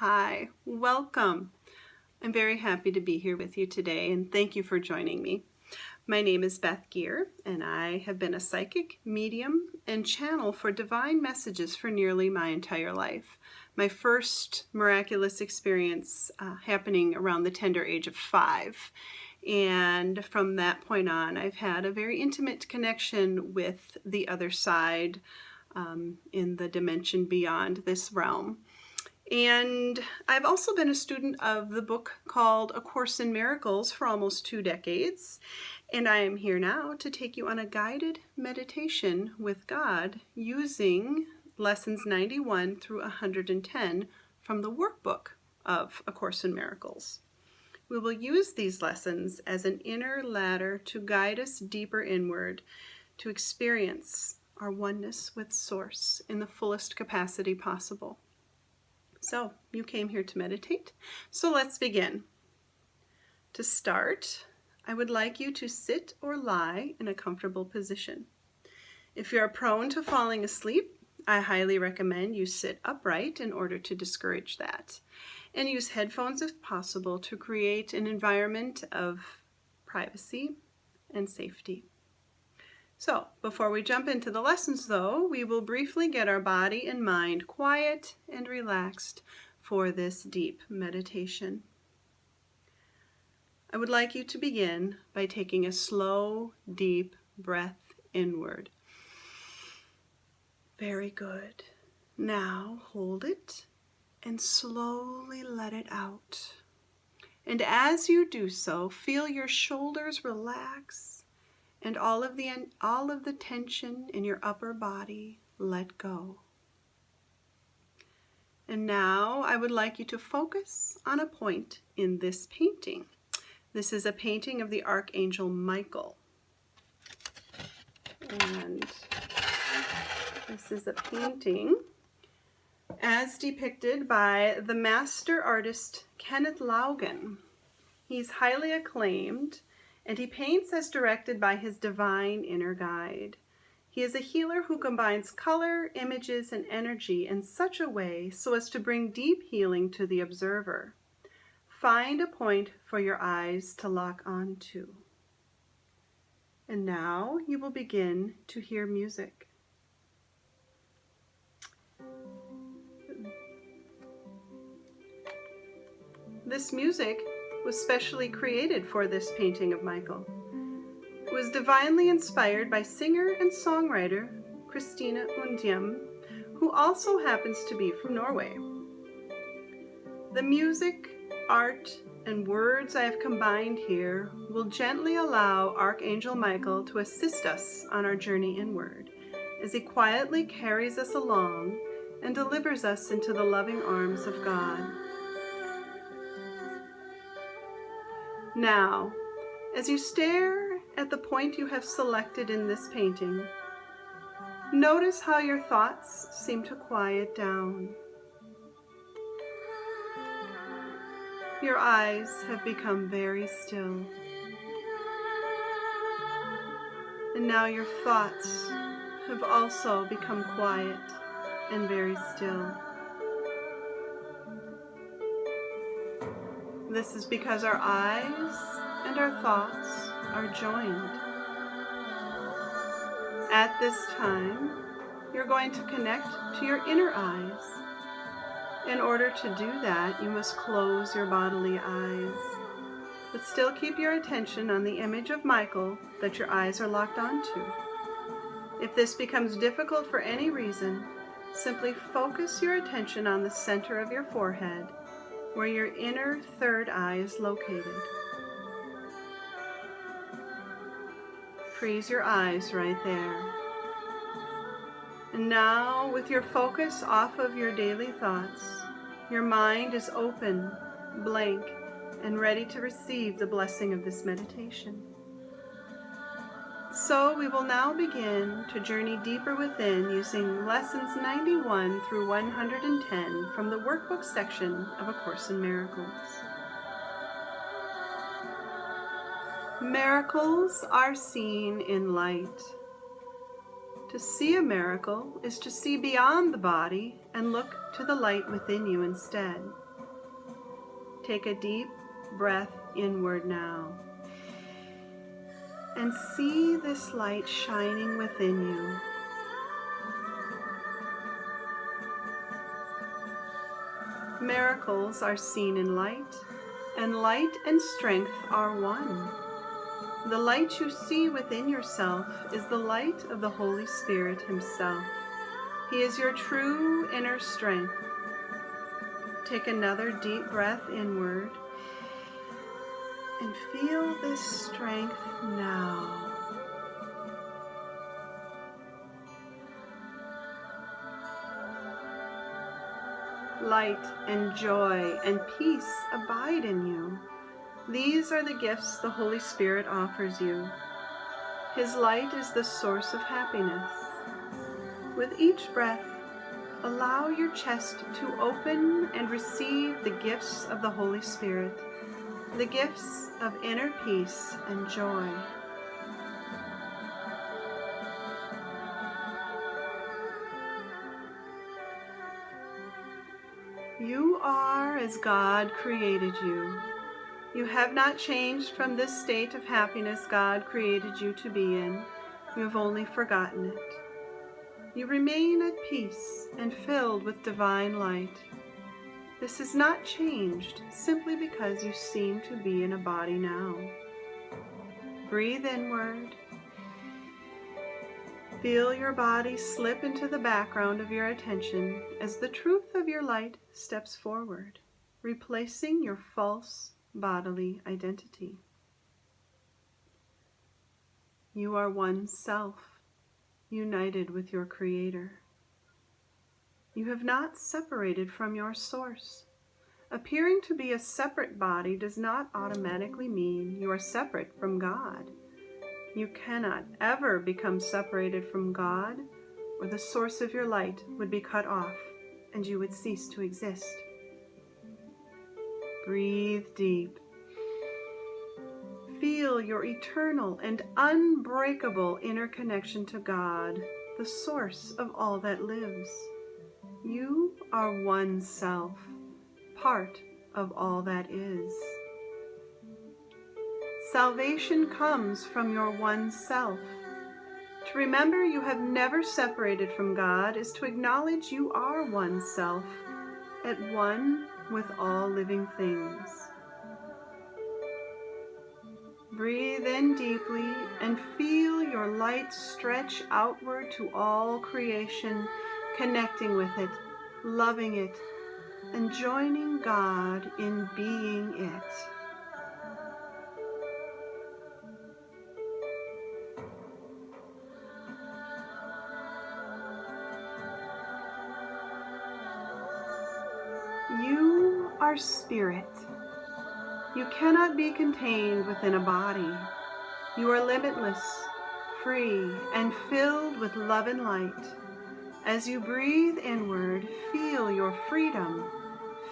Hi, welcome. I'm very happy to be here with you today, and thank you for joining me. My name is Beth Gear, and I have been a psychic, medium, and channel for divine messages for nearly my entire life. My first miraculous experience happening around the tender age of 5. And from that point on, I've had a very intimate connection with the other side in the dimension beyond this realm. And I've also been a student of the book called A Course in Miracles for almost 2 decades. And I am here now to take you on a guided meditation with God using lessons 91 through 110 from the workbook of A Course in Miracles. We will use these lessons as an inner ladder to guide us deeper inward to experience our oneness with Source in the fullest capacity possible. So, you came here to meditate, so let's begin. To start, I would like you to sit or lie in a comfortable position. If you are prone to falling asleep, I highly recommend you sit upright in order to discourage that, and use headphones if possible to create an environment of privacy and safety. So, before we jump into the lessons though, we will briefly get our body and mind quiet and relaxed for this deep meditation. I would like you to begin by taking a slow, deep breath inward. Very good. Now hold it and slowly let it out. And as you do so, feel your shoulders relax and all of the tension in your upper body let go. And now I would like you to focus on a point in this painting. This is a painting of the Archangel Michael. And this is a painting as depicted by the master artist Kenneth Logan. He's highly acclaimed, and he paints as directed by his divine inner guide. He is a healer who combines color, images, and energy in such a way so as to bring deep healing to the observer. Find a point for your eyes to lock onto. And now you will begin to hear music. This music was specially created for this painting of Michael. It was divinely inspired by singer and songwriter Christina Undiem, who also happens to be from Norway. The music, art, and words I have combined here will gently allow Archangel Michael to assist us on our journey inward, as he quietly carries us along and delivers us into the loving arms of God. Now, as you stare at the point you have selected in this painting, notice how your thoughts seem to quiet down. Your eyes have become very still. And now your thoughts have also become quiet and very still. This is because our eyes and our thoughts are joined. At this time, you're going to connect to your inner eyes. In order to do that, you must close your bodily eyes, but still keep your attention on the image of Michael that your eyes are locked onto. If this becomes difficult for any reason, simply focus your attention on the center of your forehead, where your inner third eye is located. Freeze your eyes right there. And now, with your focus off of your daily thoughts, your mind is open, blank, and ready to receive the blessing of this meditation. So we will now begin to journey deeper within using lessons 91 through 110 from the workbook section of A Course in Miracles. Miracles are seen in light. To see a miracle is to see beyond the body and look to the light within you instead. Take a deep breath inward now. And see this light shining within you. Miracles are seen in light, and light and strength are one. The light you see within yourself is the light of the Holy Spirit Himself. He is your true inner strength. Take another deep breath inward and feel this strength now. Light and joy and peace abide in you. These are the gifts the Holy Spirit offers you. His light is the source of happiness. With each breath, allow your chest to open and receive the gifts of the Holy Spirit, the gifts of inner peace and joy. You are as God created you. You have not changed from this state of happiness God created you to be in. You have only forgotten it. You remain at peace and filled with divine light. This is not changed simply because you seem to be in a body now. Breathe inward. Feel your body slip into the background of your attention as the truth of your light steps forward, replacing your false bodily identity. You are one self, united with your Creator. You have not separated from your source. Appearing to be a separate body does not automatically mean you are separate from God. You cannot ever become separated from God, or the source of your light would be cut off and you would cease to exist. Breathe deep. Feel your eternal and unbreakable inner connection to God, the source of all that lives. You are one self, part of all that is. Salvation comes from your one self. To remember you have never separated from God is to acknowledge you are one self, at one with all living things. Breathe in deeply and feel your light stretch outward to all creation, connecting with it, loving it, and joining God in being it. You are spirit. You cannot be contained within a body. You are limitless, free, and filled with love and light. As you breathe inward, feel your freedom.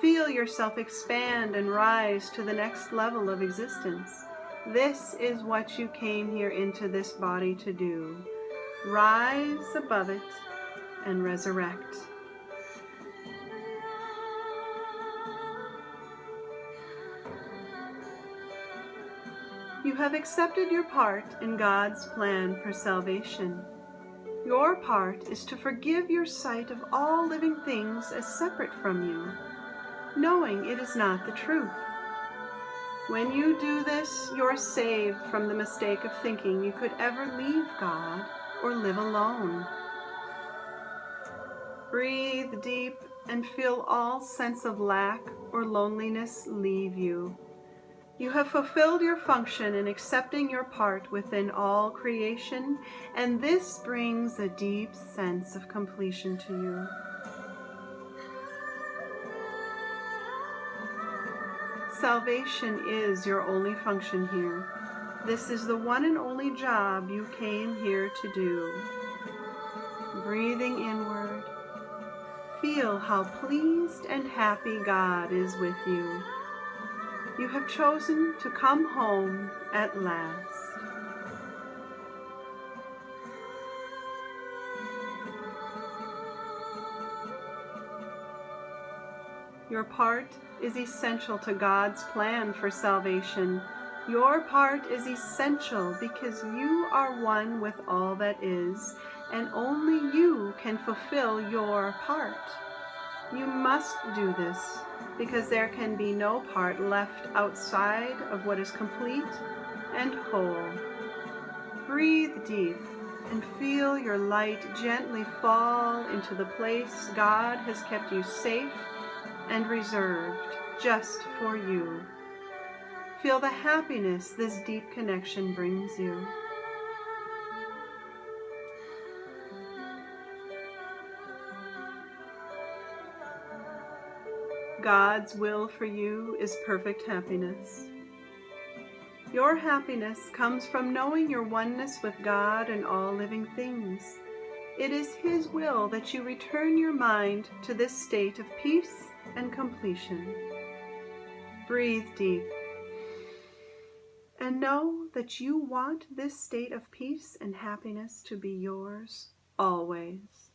Feel yourself expand and rise to the next level of existence. This is what you came here into this body to do. Rise above it and resurrect. You have accepted your part in God's plan for salvation. Your part is to forgive your sight of all living things as separate from you, knowing it is not the truth. When you do this, you are saved from the mistake of thinking you could ever leave God or live alone. Breathe deep and feel all sense of lack or loneliness leave you. You have fulfilled your function in accepting your part within all creation, and this brings a deep sense of completion to you. Salvation is your only function here. This is the one and only job you came here to do. Breathing inward, feel how pleased and happy God is with you. You have chosen to come home at last. Your part is essential to God's plan for salvation. Your part is essential because you are one with all that is, and only you can fulfill your part. You must do this because there can be no part left outside of what is complete and whole. Breathe deep and feel your light gently fall into the place God has kept you safe and reserved just for you. Feel the happiness this deep connection brings you. God's will for you is perfect happiness. Your happiness comes from knowing your oneness with God and all living things. It is His will that you return your mind to this state of peace and completion. Breathe deep and know that you want this state of peace and happiness to be yours always.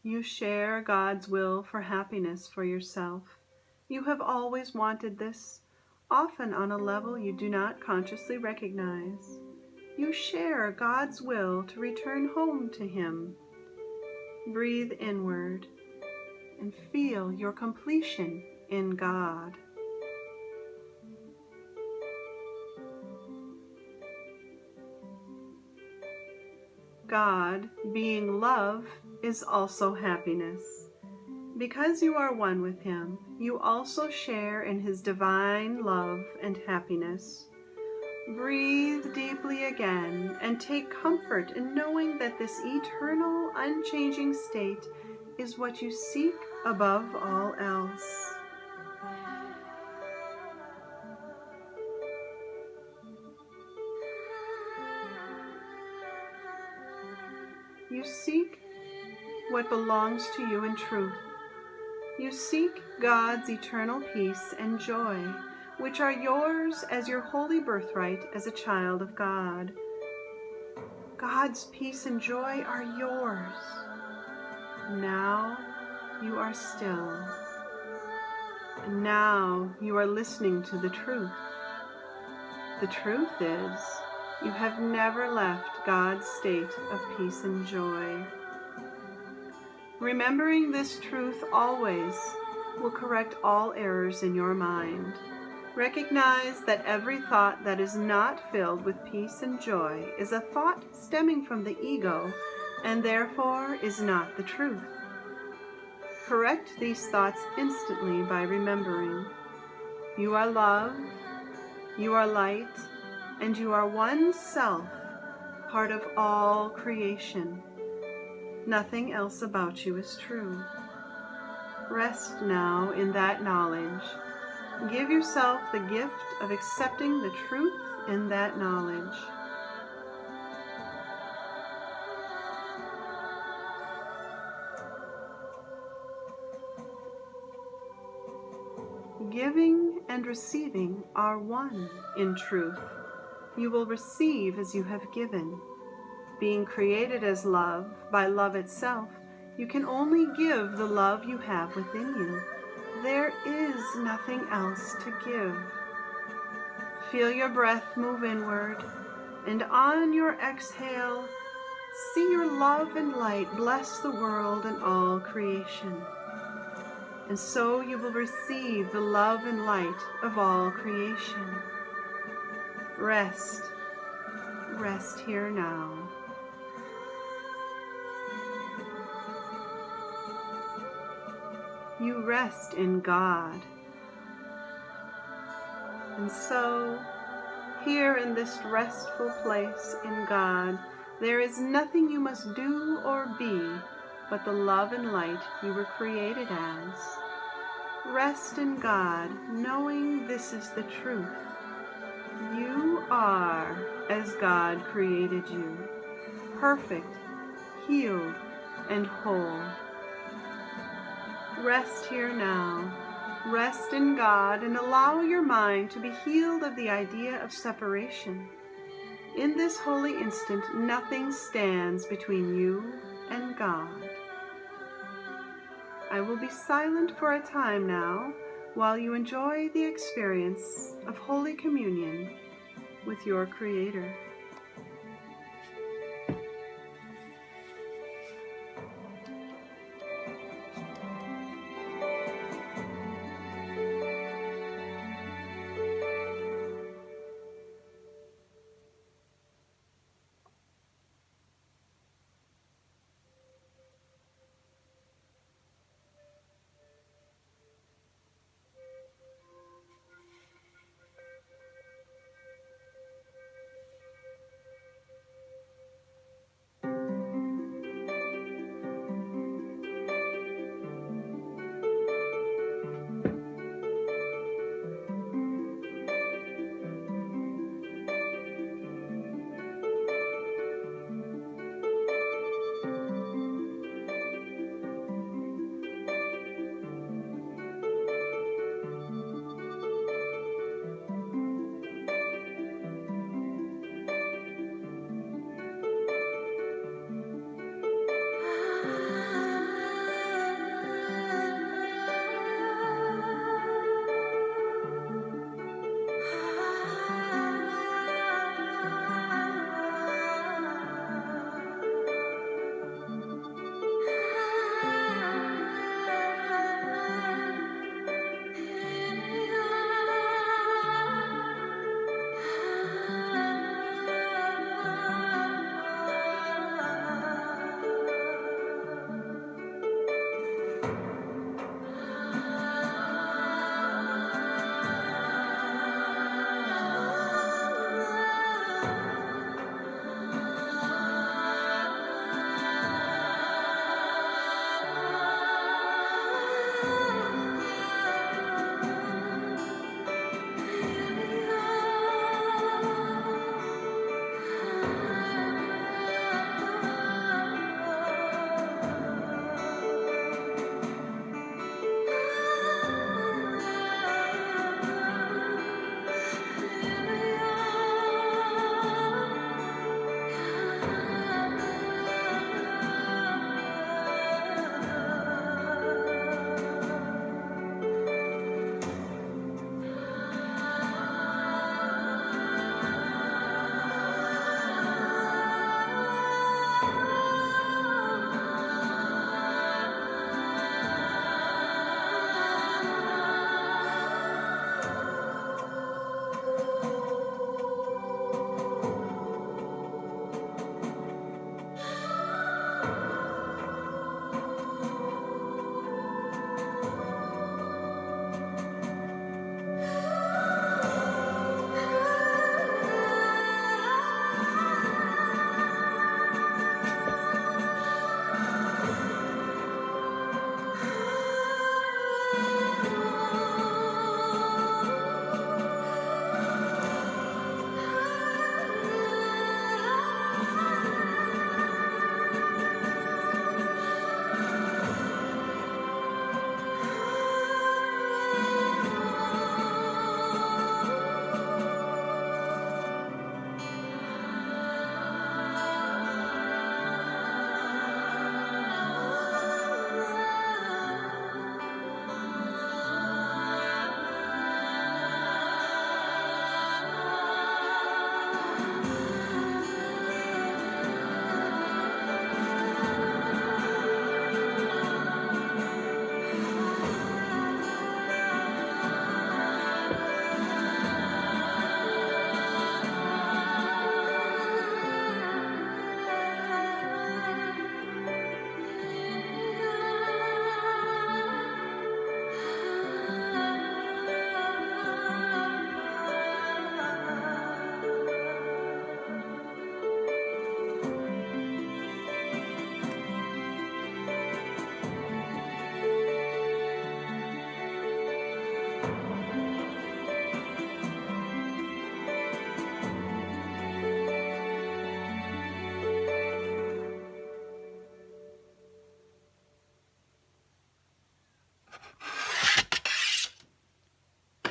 You share God's will for happiness for yourself. You have always wanted this, often on a level you do not consciously recognize. You share God's will to return home to Him. Breathe inward and feel your completion in God. God, being love, is also happiness. Because you are one with Him, you also share in His divine love and happiness. Breathe deeply again and take comfort in knowing that this eternal, unchanging state is what you seek above all else. You seek what belongs to you in truth. You seek God's eternal peace and joy, which are yours as your holy birthright as a child of God. God's peace and joy are yours. Now you are still. And now you are listening to the truth. The truth is, you have never left God's state of peace and joy. Remembering this truth always will correct all errors in your mind. Recognize that every thought that is not filled with peace and joy is a thought stemming from the ego and therefore is not the truth. Correct these thoughts instantly by remembering: you are love, you are light, and you are one self, part of all creation. Nothing else about you is true. Rest now in that knowledge. Give yourself the gift of accepting the truth in that knowledge. Giving and receiving are one in truth. You will receive as you have given. Being created as love, by love itself, you can only give the love you have within you. There is nothing else to give. Feel your breath move inward, and on your exhale, see your love and light bless the world and all creation. And so you will receive the love and light of all creation. Rest. Rest here now. You rest in God. And so, here in this restful place in God, there is nothing you must do or be but the love and light you were created as. Rest in God, knowing this is the truth. You are as God created you, perfect, healed, and whole. Rest here now. Rest in God and allow your mind to be healed of the idea of separation. In this holy instant, nothing stands between you and God. I will be silent for a time now while you enjoy the experience of Holy Communion with your Creator.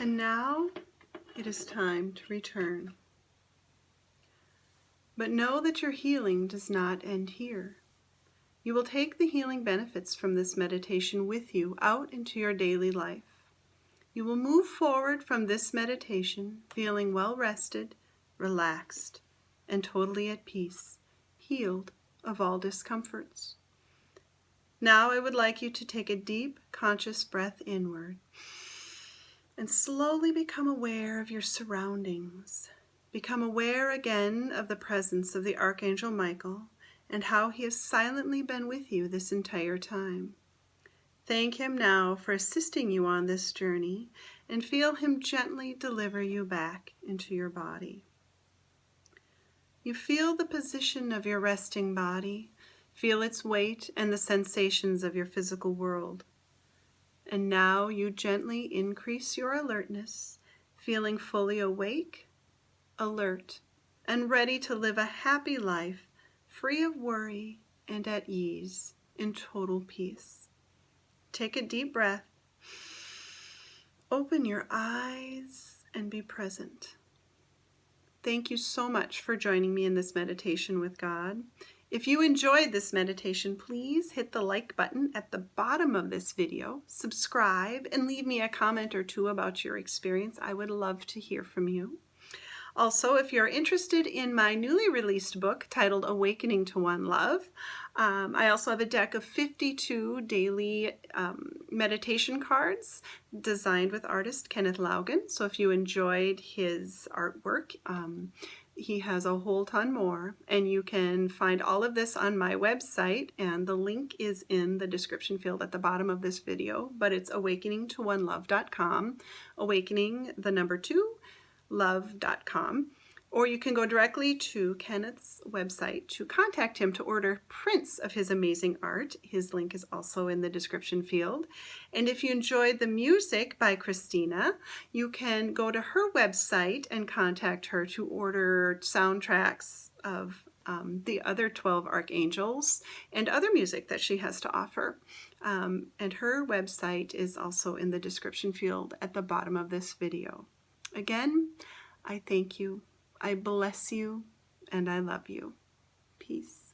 And now it is time to return. But know that your healing does not end here. You will take the healing benefits from this meditation with you out into your daily life. You will move forward from this meditation feeling well rested, relaxed, and totally at peace, healed of all discomforts. Now I would like you to take a deep, conscious breath inward and slowly become aware of your surroundings. Become aware again of the presence of the Archangel Michael and how he has silently been with you this entire time. Thank him now for assisting you on this journey and feel him gently deliver you back into your body. You feel the position of your resting body, feel its weight and the sensations of your physical world. And now you gently increase your alertness, feeling fully awake, alert, and ready to live a happy life, free of worry and at ease, in total peace. Take a deep breath, open your eyes, and be present. Thank you so much for joining me in this meditation with God. If you enjoyed this meditation, please hit the like button at the bottom of this video, subscribe, and leave me a comment or two about your experience. I would love to hear from you. Also, if you're interested in my newly released book titled Awakening to One Love, I also have a deck of 52 daily meditation cards designed with artist Kenneth Laugen. So if you enjoyed his artwork, he has a whole ton more, and you can find all of this on my website, and the link is in the description field at the bottom of this video, but it's awakeningtoonelove.com, awakening the number 2, love.com, or you can go directly to Kenneth's website to contact him to order prints of his amazing art. His link is also in the description field. And if you enjoyed the music by Christina, you can go to her website and contact her to order soundtracks of the other 12 archangels and other music that she has to offer. And her website is also in the description field at the bottom of this video. Again, I thank you, I bless you, and I love you. Peace.